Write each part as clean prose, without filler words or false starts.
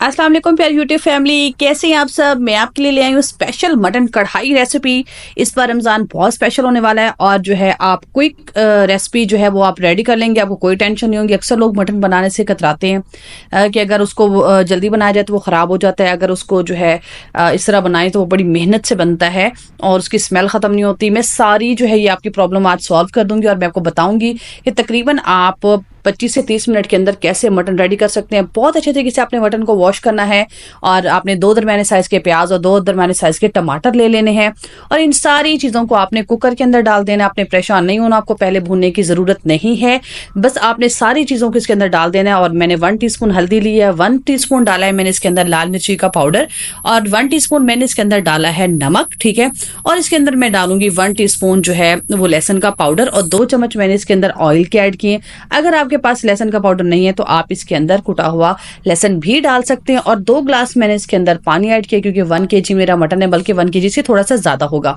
अस्सलाम वालेकुम प्यारी यूट्यूब फैमिली, कैसे हैं आप सब। मैं आपके लिए ले आई हूँ स्पेशल मटन कढ़ाई रेसिपी। इस बार रमज़ान बहुत स्पेशल होने वाला है और जो है आप क्विक रेसिपी जो है वो आप रेडी कर लेंगे, आपको कोई टेंशन नहीं होगी। अक्सर लोग मटन बनाने से कतराते हैं कि अगर उसको जल्दी बनाया जाए तो वो ख़राब हो जाता है, अगर उसको जो है इस तरह बनाएं तो वो बड़ी मेहनत से बनता है और उसकी स्मेल ख़त्म नहीं होती। मैं सारी जो है ये आपकी प्रॉब्लम आज सॉल्व कर दूंगी और मैं आपको बताऊंगी कि तकरीबन आप 25 से 30 मिनट के अंदर कैसे मटन रेडी कर सकते हैं। बहुत अच्छे तरीके से आपने मटन को वॉश करना है और आपने 2 दरमियाने साइज के प्याज और 2 दरमियाने साइज के टमाटर ले लेने हैं और इन सारी चीज़ों को आपने कुकर के अंदर डाल देना। आपने परेशान नहीं होना, आपको पहले भूनने की ज़रूरत नहीं है, बस आपने सारी चीज़ों को इसके अंदर डाल देना है। और मैंने 1 टीस्पून हल्दी ली है, 1 टीस्पून डाला है मैंने इसके अंदर लाल मिर्ची का पाउडर और 1 टीस्पून मैंने इसके अंदर डाला है नमक, ठीक है। और इसके अंदर मैं डालूंगी 1 टीस्पून जो है वो लहसुन का पाउडर और 2 चम्मच मैंने इसके अंदर ऑयल के ऐड किए। अगर आपके पास लहसुन का पाउडर नहीं है तो आप इसके अंदर कुटा हुआ लहसुन भी डाल सकते हैं। और 2 ग्लास मैंने इसके अंदर पानी ऐड किया क्योंकि 1 केजी मेरा मटन है, बल्कि 1 केजी से थोड़ा सा ज्यादा होगा।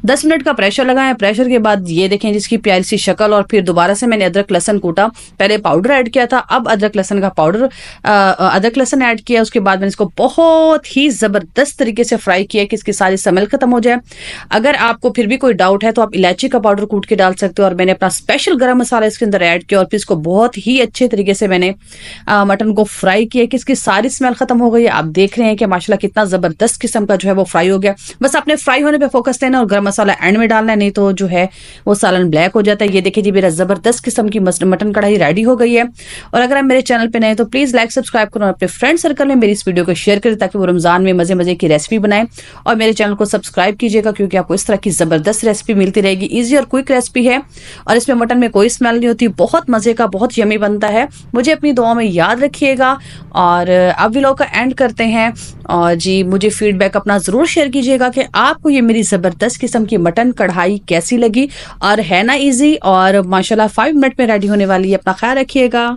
10 मिनट का प्रेशर लगाएं। प्रेशर के बाद ये देखें जिसकी प्यारी सी शक्ल। और फिर दोबारा से मैंने अदरक लहसुन कूटा, पहले पाउडर ऐड किया था, अब अदरक लहसुन का पाउडर अदरक लहसुन ऐड किया। उसके बाद मैंने इसको बहुत ही जबरदस्त तरीके से फ्राई किया कि इसकी सारी स्मेल खत्म हो जाए। अगर आपको फिर भी कोई डाउट है तो आप इलायची का पाउडर कूट के डाल सकते हो। और मैंने अपना स्पेशल गरम मसाला इसके अंदर ऐड किया और फिर इसको बहुत ही अच्छे तरीके से मैंने मटन को फ्राई किया कि इसकी सारी स्मेल खत्म हो गई है। आप देख रहे हैं कि माशाल्लाह कितना जबरदस्त किस्म का जो है वो फ्राई हो गया। बस आपने फ्राई होने पे फोकस देना और गरम मसाला एंड में डालना है, नहीं तो जो है वो सालन ब्लैक हो जाता है। ये देखिए जी मेरा जबरदस्त किस्म की मटन कढ़ाई रेडी हो गई है। और अगर आप मेरे चैनल पे नए तो प्लीज लाइक सब्सक्राइब करो और अपने फ्रेंड सर्कल में मेरी इस वीडियो को शेयर करें ताकि वो रमजान में मजे मजे की रेसिपी बनाएं। और मेरे चैनल को सब्सक्राइब कीजिएगा क्योंकि आपको इस तरह की जबरदस्त रेसिपी मिलती रहेगी। ईजी और क्विक रेसिपी है और इसमें मटन में कोई स्मेल नहीं होती, बहुत मजे का, बहुत यमी बनता है। मुझे अपनी दुआ में याद रखिएगा। और अब वीडियो का एंड करते हैं और जी मुझे फीडबैक अपना ज़रूर शेयर कीजिएगा कि आपको ये मेरी ज़बरदस्त किस्म की मटन कढ़ाई कैसी लगी। और है ना इजी और माशाल्लाह 5 मिनट में रेडी होने वाली है। अपना ख्याल रखिएगा।